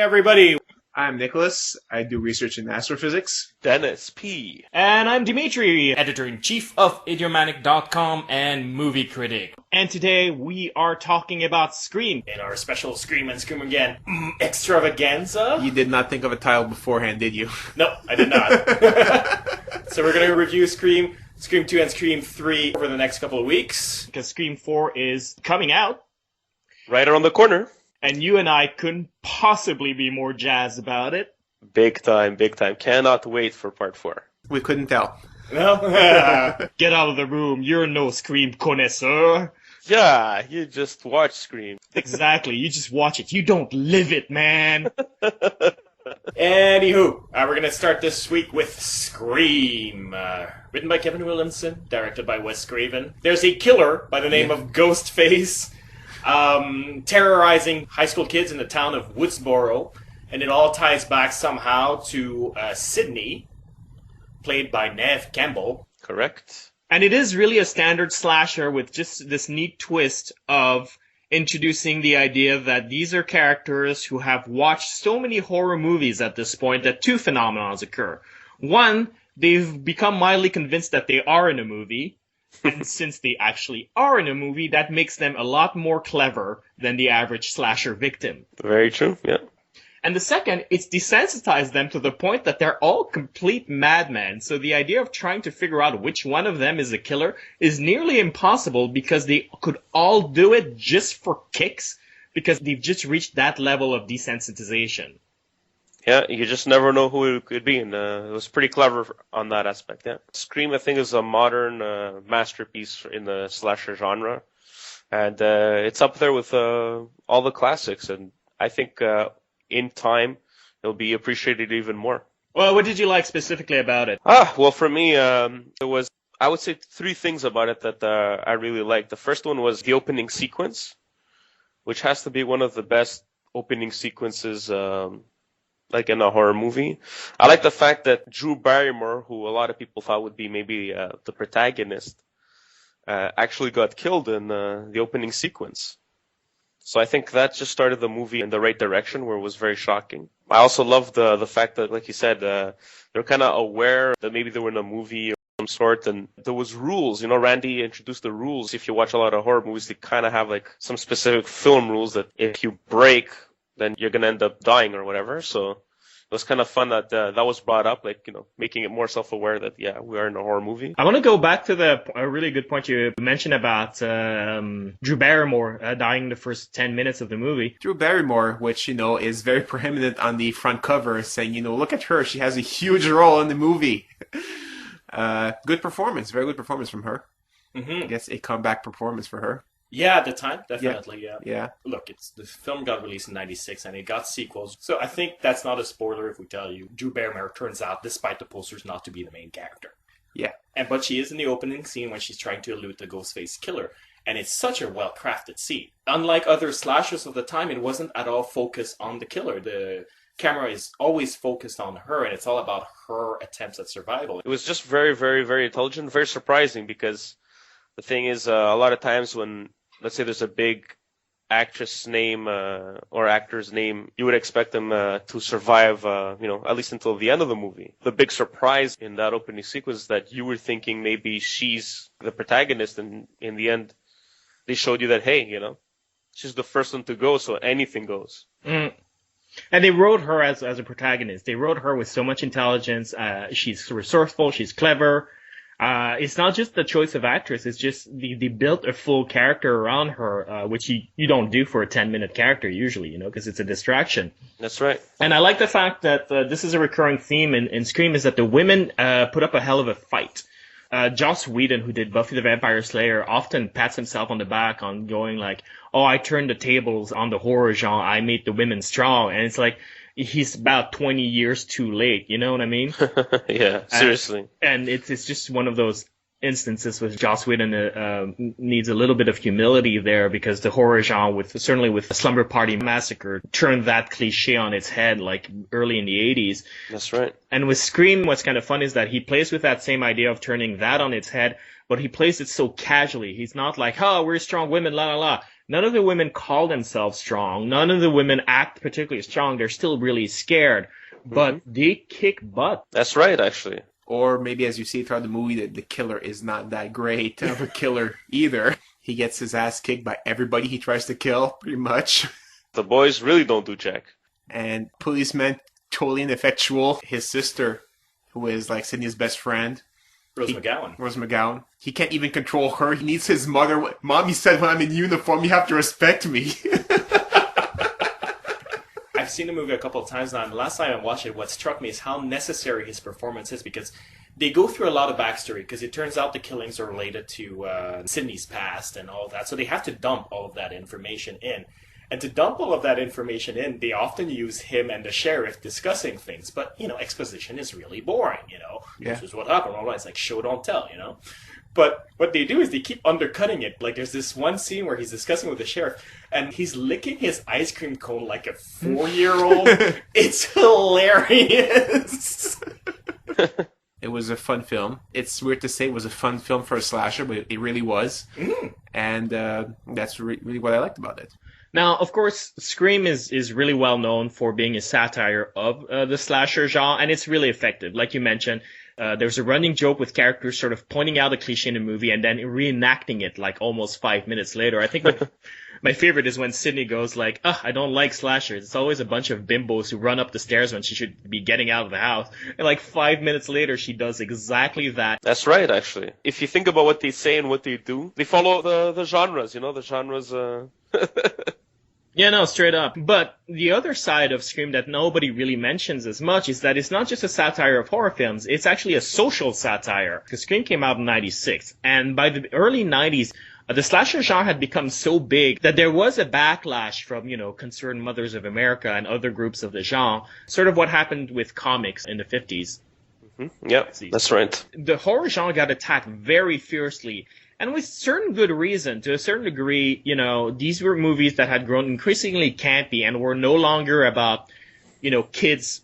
everybody. I'm Nicholas. I do research in astrophysics. Dennis P. And I'm Dimitri, editor-in-chief of Idiomanic.com and movie critic. And today we are talking about Scream in our special Scream and Scream Again extravaganza. You did not think of a title beforehand, did you? No, I did not. So we're going to review Scream 2 and Scream 3 over the next couple of weeks. Because Scream 4 is coming out. Right around the corner. And you and I couldn't possibly be more jazzed about it. Big time, big time. Cannot wait for part 4. We couldn't tell. No? Get out of the room. You're no Scream connoisseur. Yeah, you just watch Scream. Exactly. You just watch it. You don't live it, man. Anywho, we're going to start this week with Scream. Written by Kevin Williamson, directed by Wes Craven. There's a killer by the name of Ghostface. Terrorizing high school kids in the town of Woodsboro, and it all ties back somehow to Sydney, played by Neve Campbell. Correct. And it is really a standard slasher with just this neat twist of introducing the idea that these are characters who have watched so many horror movies at this point that two phenomena occur. One, they've become mildly convinced that they are in a movie. And since they actually are in a movie, that makes them a lot more clever than the average slasher victim. Very true, yeah. And the second, it's desensitized them to the point that they're all complete madmen. So the idea of trying to figure out which one of them is a killer is nearly impossible because they could all do it just for kicks because they've just reached that level of desensitization. Yeah, you just never know who it could be, and it was pretty clever on that aspect, yeah. Scream, I think, is a modern masterpiece in the slasher genre, and it's up there with all the classics, and I think in time it'll be appreciated even more. Well, what did you like specifically about it? Well, for me, there was, I would say, 3 things about it that I really liked. The first one was the opening sequence, which has to be one of the best opening sequences like in a horror movie. I like the fact that Drew Barrymore, who a lot of people thought would be maybe the protagonist, actually got killed in the opening sequence. So I think that just started the movie in the right direction, where it was very shocking. I also love the fact that, like you said, they're kind of aware that maybe they were in a movie of some sort, and there was rules. You know, Randy introduced the rules. If you watch a lot of horror movies, they kind of have like some specific film rules that if you break, then you're going to end up dying or whatever. So it was kind of fun that that was brought up, like, you know, making it more self-aware that, yeah, we are in a horror movie. I want to go back to a really good point you mentioned about Drew Barrymore dying in the first 10 minutes of the movie. Drew Barrymore, which, you know, is very prominent on the front cover, saying, you know, look at her. She has a huge role in the movie. Good performance. Very good performance from her. Mm-hmm. I guess a comeback performance for her. Yeah, at the time, definitely, yeah. Look, the film got released in 96 and it got sequels. So I think that's not a spoiler if we tell you Drew Barrymore turns out, despite the posters, not to be the main character. Yeah. But she is in the opening scene when she's trying to elude the Ghostface killer. And it's such a well-crafted scene. Unlike other slashers of the time, it wasn't at all focused on the killer. The camera is always focused on her, and it's all about her attempts at survival. It was just very, very, very intelligent, very surprising, because the thing is, a lot of times when, let's say there's a big actress name or actor's name, you would expect them to survive, you know, at least until the end of the movie. The big surprise in that opening sequence is that you were thinking maybe she's the protagonist, and in the end, they showed you that, hey, you know, she's the first one to go, so anything goes. Mm. And they wrote her as a protagonist. They wrote her with so much intelligence. She's resourceful. She's clever. It's not just the choice of actress, it's just they built a full character around her, which you don't do for a 10-minute character usually, you know, because it's a distraction. That's right. And I like the fact that this is a recurring theme in Scream, is that the women put up a hell of a fight. Joss Whedon, who did Buffy the Vampire Slayer, often pats himself on the back on going like, oh, I turned the tables on the horror genre, I made the women strong, and it's like, he's about 20 years too late, you know what I mean? Yeah, seriously. And it's just one of those instances with Joss Whedon needs a little bit of humility there, because the horror genre, certainly with Slumber Party Massacre, turned that cliche on its head like early in the 80s. That's right. And with Scream, what's kind of fun is that he plays with that same idea of turning that on its head, but he plays it so casually. He's not like, oh, we're strong women, la la la. None of the women call themselves strong. None of the women act particularly strong. They're still really scared, but they kick butt. That's right, actually. Or maybe as you see throughout the movie, that the killer is not that great of a killer either. He gets his ass kicked by everybody he tries to kill, pretty much. The boys really don't do jack. And policeman, totally ineffectual. His sister, who is like Sydney's best friend. Rose McGowan. He can't even control her. He needs his mother. Mommy said when I'm in uniform, you have to respect me. I've seen the movie a couple of times now, and the last time I watched it, what struck me is how necessary his performance is, because they go through a lot of backstory, because it turns out the killings are related to Sydney's past and all that, so they have to dump all of that information in. And to dump all of that information in, they often use him and the sheriff discussing things. But, exposition is really boring, Yeah. This is what happened. All right, it's like show, don't tell, But what they do is they keep undercutting it. Like, there's this one scene where he's discussing with the sheriff, and he's licking his ice cream cone like a 4-year-old. It's hilarious. It was a fun film. It's weird to say it was a fun film for a slasher, but it really was. And that's really what I liked about it. Now, of course, Scream is really well known for being a satire of the slasher genre, and it's really effective. Like you mentioned, there's a running joke with characters sort of pointing out a cliche in a movie and then reenacting it like almost 5 minutes later. I think my favorite is when Sydney goes like, I don't like slashers. It's always a bunch of bimbos who run up the stairs when she should be getting out of the house. And like 5 minutes later, she does exactly that. That's right, actually. If you think about what they say and what they do, they follow the genres, the genres... Yeah, no, straight up. But the other side of Scream that nobody really mentions as much is that it's not just a satire of horror films, it's actually a social satire. Because Scream came out in 96, and by the early 90s, the slasher genre had become so big that there was a backlash from, Concerned Mothers of America and other groups of the genre, sort of what happened with comics in the 50s. Yeah, that's right. The horror genre got attacked very fiercely, and with certain good reason. To a certain degree, these were movies that had grown increasingly campy and were no longer about, kids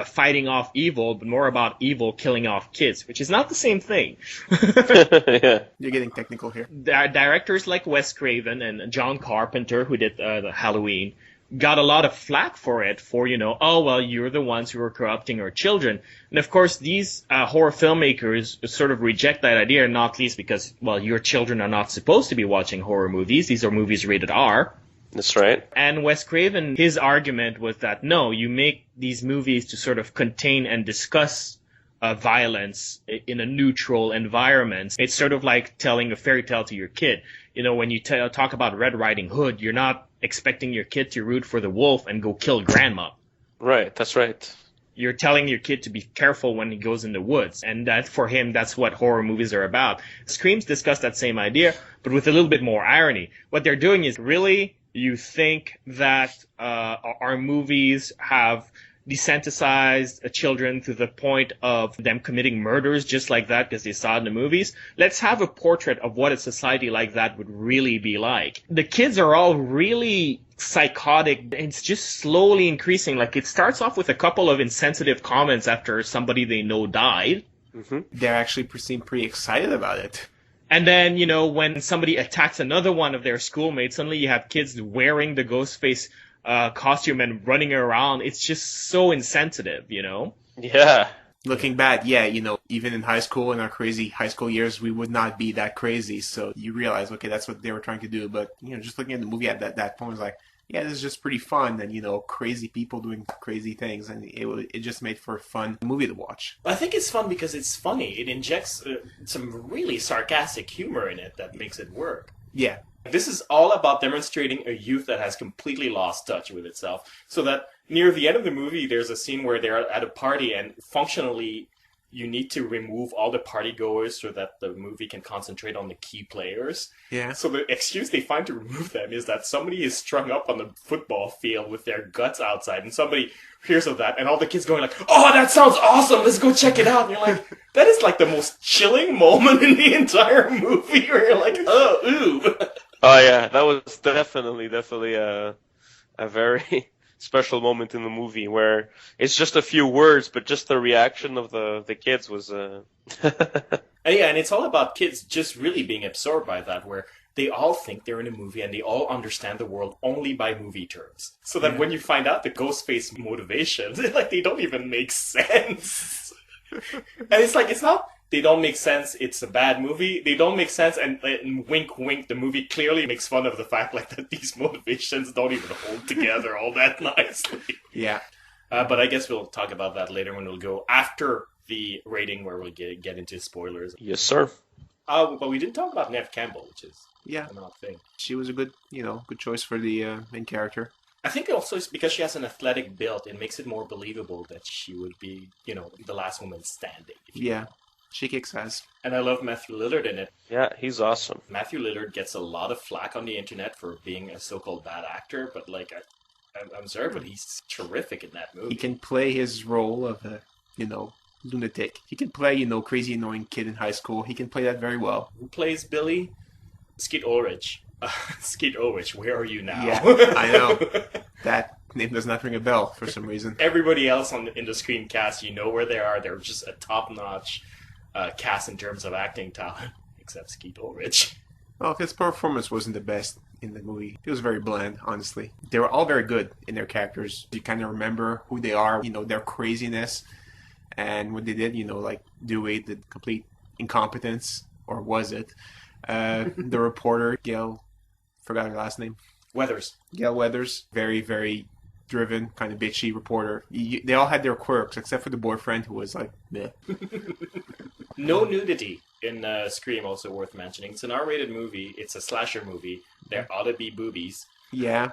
fighting off evil, but more about evil killing off kids, which is not the same thing. Yeah. You're getting technical here. Directors like Wes Craven and John Carpenter, who did the Halloween, got a lot of flack for it, for, you're the ones who are corrupting our children. And of course, these horror filmmakers sort of reject that idea, not least because, your children are not supposed to be watching horror movies. These are movies rated R. That's right. And Wes Craven, his argument was that, no, you make these movies to sort of contain and discuss violence in a neutral environment. It's sort of like telling a fairy tale to your kid. When you talk about Red Riding Hood, you're not expecting your kid to root for the wolf and go kill grandma. Right, that's right. You're telling your kid to be careful when he goes in the woods. And that, for him, that's what horror movies are about. Screams discuss that same idea, but with a little bit more irony. What they're doing is, really, you think that our movies have desensitized children to the point of them committing murders just like that because they saw it in the movies. Let's have a portrait of what a society like that would really be like. The kids are all really psychotic. It's just slowly increasing. Like, it starts off with a couple of insensitive comments after somebody they know died. They actually seem pretty excited about it. And then, when somebody attacks another one of their schoolmates, suddenly you have kids wearing the Ghostface costume and running around. It's just so insensitive, Yeah. Looking back, even in high school, in our crazy high school years, we would not be that crazy. So you realize, okay, that's what they were trying to do. But, just looking at the movie at that point, was like, yeah, this is just pretty fun. And, crazy people doing crazy things. And it just made for a fun movie to watch. I think it's fun because it's funny. It injects some really sarcastic humor in it that makes it work. Yeah. This is all about demonstrating a youth that has completely lost touch with itself. So that near the end of the movie, there's a scene where they're at a party and functionally you need to remove all the party goers so that the movie can concentrate on the key players. Yeah. So the excuse they find to remove them is that somebody is strung up on the football field with their guts outside, and somebody hears of that, and all the kids going like, "Oh, that sounds awesome! Let's go check it out." And you're like, that is like the most chilling moment in the entire movie, where you're like, "Oh, ooh." Oh yeah, that was definitely a very special moment in the movie where it's just a few words, but just the reaction of the kids was. And it's all about kids just really being absorbed by that, where they all think they're in a movie and they all understand the world only by movie terms. So that when you find out the Ghostface motivations, like they don't even make sense. And it's like, it's not they don't make sense, it's a bad movie. They don't make sense, and wink wink, the movie clearly makes fun of the fact like that these motivations don't even hold together all that nicely. Yeah. But I guess we'll talk about that later when we'll go after the rating where we'll get into spoilers. Yes, sir. But we didn't talk about Neve Campbell, which is an odd thing. She was a good choice for the main character. I think also it's because she has an athletic build. It makes it more believable that she would be, the last woman standing. Yeah, she kicks ass. And I love Matthew Lillard in it. Yeah, he's awesome. Matthew Lillard gets a lot of flack on the internet for being a so-called bad actor, but I'm sorry, but he's terrific in that movie. He can play his role of a, lunatic. He can play, crazy annoying kid in high school. He can play that very well. Who plays Billy? Skeet Ulrich. Skeet Ulrich, where are you now? Yeah, I know. That name does not ring a bell for some reason. Everybody else in the screencast, you know where they are. They're just a top-notch cast in terms of acting talent, except Skeet Ulrich. Well, his performance wasn't the best in the movie. It was very bland, honestly. They were all very good in their characters. You kind of remember who they are, their craziness, and what they did, like Dewey, the complete incompetence, or was it? The reporter, Gail, forgot her last name. Weathers. Gail Weathers, very, very driven, kind of bitchy reporter. They all had their quirks, except for the boyfriend who was like, meh. No nudity in Scream, also worth mentioning. It's an R-rated movie. It's a slasher movie. There ought to be boobies. Yeah.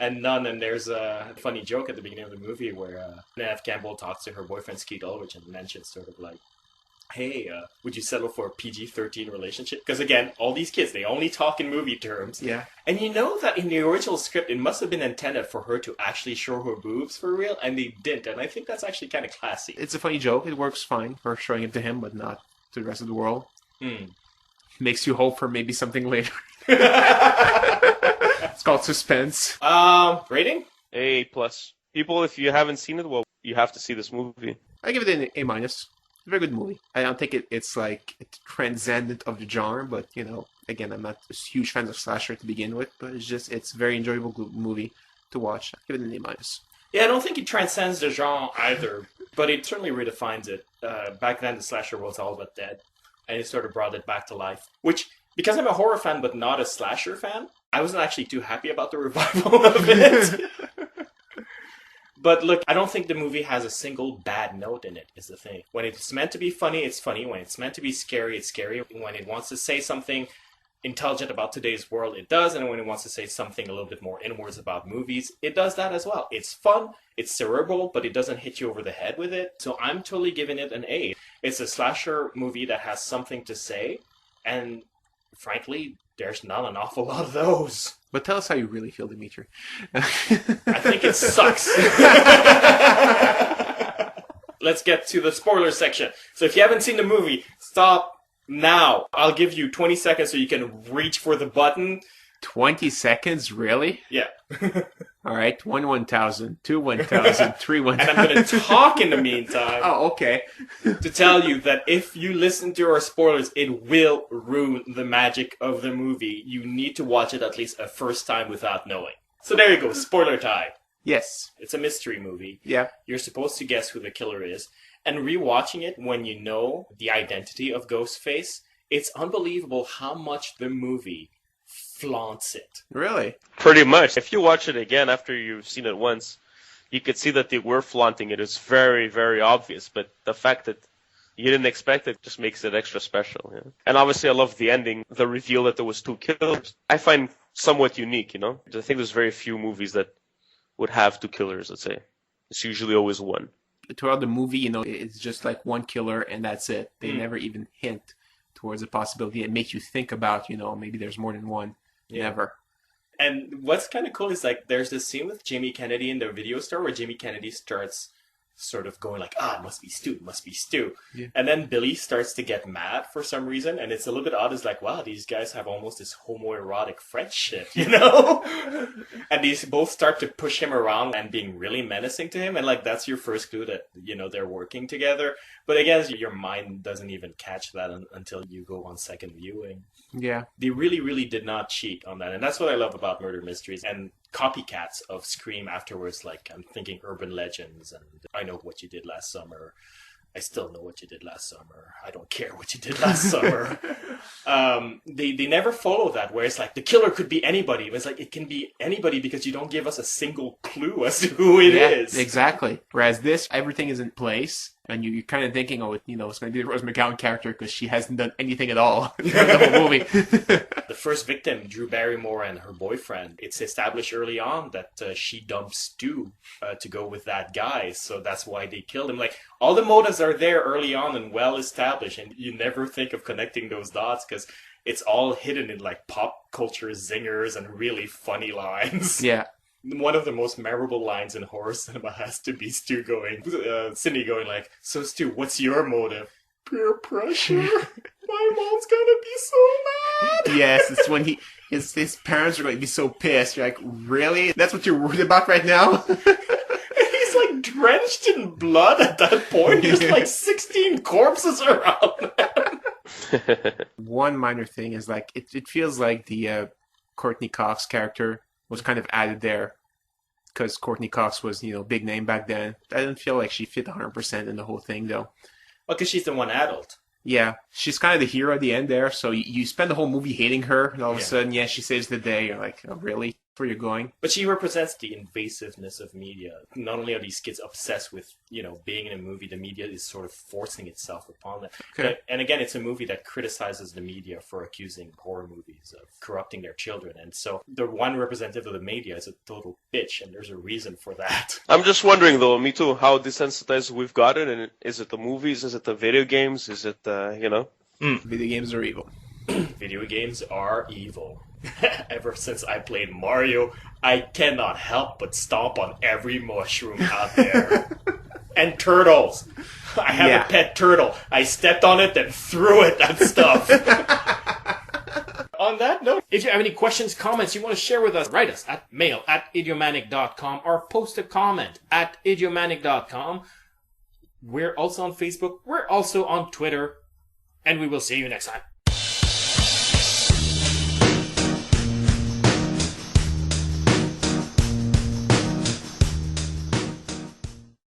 And none. And there's a funny joke at the beginning of the movie where Neve Campbell talks to her boyfriend Skeet Ulrich and mentions sort of like, hey, would you settle for a PG-13 relationship? Because again, all these kids, they only talk in movie terms. Yeah. And you know that in the original script, it must have been intended for her to actually show her boobs for real, and they didn't. And I think that's actually kind of classy. It's a funny joke. It works fine for showing it to him, but not to the rest of the world. Makes you hope for maybe something later. It's called suspense. Rating? A+. People, if you haven't seen it, well, you have to see this movie. I give it an A-. Very good movie. I don't think it's transcendent of the genre, but again, I'm not a huge fan of slasher to begin with, but it's a very enjoyable movie to watch. I give it an A-. Yeah, I don't think it transcends the genre either, but it certainly redefines it. Back then, the slasher was all but dead, and it sort of brought it back to life. Which, because I'm a horror fan but not a slasher fan, I wasn't actually too happy about the revival of it. But look, I don't think the movie has a single bad note in it, is the thing. When it's meant to be funny, it's funny. When it's meant to be scary, it's scary. When it wants to say something intelligent about today's world, it does. And when it wants to say something a little bit more inwards about movies, it does that as well. It's fun, it's cerebral, but it doesn't hit you over the head with it. So I'm totally giving it an A. It's a slasher movie that has something to say, and frankly, there's not an awful lot of those. But tell us how you really feel, Dimitri. I think it sucks. Let's get to the spoiler section. So if you haven't seen the movie, stop now. I'll give you 20 seconds so you can reach for the button. 20 seconds? Really? Yeah. All right. 1,000, 2,000, 3,000. And I'm going to talk in the meantime. Oh, okay. To tell you that if you listen to our spoilers, it will ruin the magic of the movie. You need to watch it at least a first time without knowing. So there you go. Spoiler time. Yes. It's a mystery movie. Yeah. You're supposed to guess who the killer is. And rewatching it when you know the identity of Ghostface, it's unbelievable how much the movie flaunts it. Really? Pretty much. If you watch it again after you've seen it once, you could see that they were flaunting it. It's very, very obvious. But the fact that you didn't expect it just makes it extra special. Yeah? And obviously I love the ending, the reveal that there was two killers. I find somewhat unique, I think there's very few movies that would have two killers, let's say. It's usually always one. Throughout the movie, it's just like one killer and that's it. They never even hint towards a possibility. It makes you think about, maybe there's more than one. Yeah. Never. And what's kind of cool is there's this scene with Jamie Kennedy in the video store where Jamie Kennedy starts sort of going like, it must be Stu, it must be Stu. Yeah. And then Billy starts to get mad for some reason, and it's a little bit odd. It's like, wow, these guys have almost this homoerotic friendship, you know? And these both start to push him around and being really menacing to him, and like that's your first clue that, you know, they're working together. But again, your mind doesn't even catch that until you go on second viewing. Yeah. They really, really did not cheat on that. And that's what I love about murder mysteries and copycats of Scream afterwards. Like, I'm thinking Urban Legends and I Know What You Did Last Summer. I Still Know What You Did Last Summer. I Don't Care What You Did Last Summer. They never follow that, where it's like the killer could be anybody. It's like, it can be anybody because you don't give us a single clue as to who it is. Exactly. Whereas this, everything is in place. And you're kind of thinking, oh, you know, it's going to be the Rose McGowan character because she hasn't done anything at all in the whole movie. The first victim, Drew Barrymore and her boyfriend, it's established early on that she dumped Stu to go with that guy. So that's why they killed him. Like, all the motives are there early on and well established. And you never think of connecting those dots because it's all hidden in like pop culture zingers and really funny lines. Yeah. One of the most memorable lines in horror cinema has to be Sidney going like, so Stu, what's your motive? Peer pressure? My mom's gonna be so mad! Yes, it's when his parents are going to be so pissed. You're like, really? That's what you're worried about right now? And he's like drenched in blood at that point. There's like 16 corpses around him. One minor thing is like, it feels like the Courtney Cox character was kind of added there because Courtney Cox was, you know, big name back then. I didn't feel like she fit 100% in the whole thing, though. Well, because she's the one adult. Yeah, she's kind of the hero at the end there, so you spend the whole movie hating her, and all of a sudden, she saves the day. You're like, oh, really? Where you're going? But she represents the invasiveness of media. Not only are these kids obsessed with, you know, being in a movie, the media is sort of forcing itself upon them. Okay. And again, it's a movie that criticizes the media for accusing horror movies of corrupting their children. And so the one representative of the media is a total bitch, and there's a reason for that. I'm just wondering, though, me too, how desensitized we've gotten. And is it the movies? Is it the video games? Is it, you know? Video games are evil. Video games are evil. Ever since I played Mario, I cannot help but stomp on every mushroom out there. And turtles. I have a pet turtle. I stepped on it, then threw it at stuff. On that note, if you have any questions, comments you want to share with us, write us at mail@idiomatic.com or post a comment at idiomatic.com. We're also on Facebook. We're also on Twitter. And we will see you next time.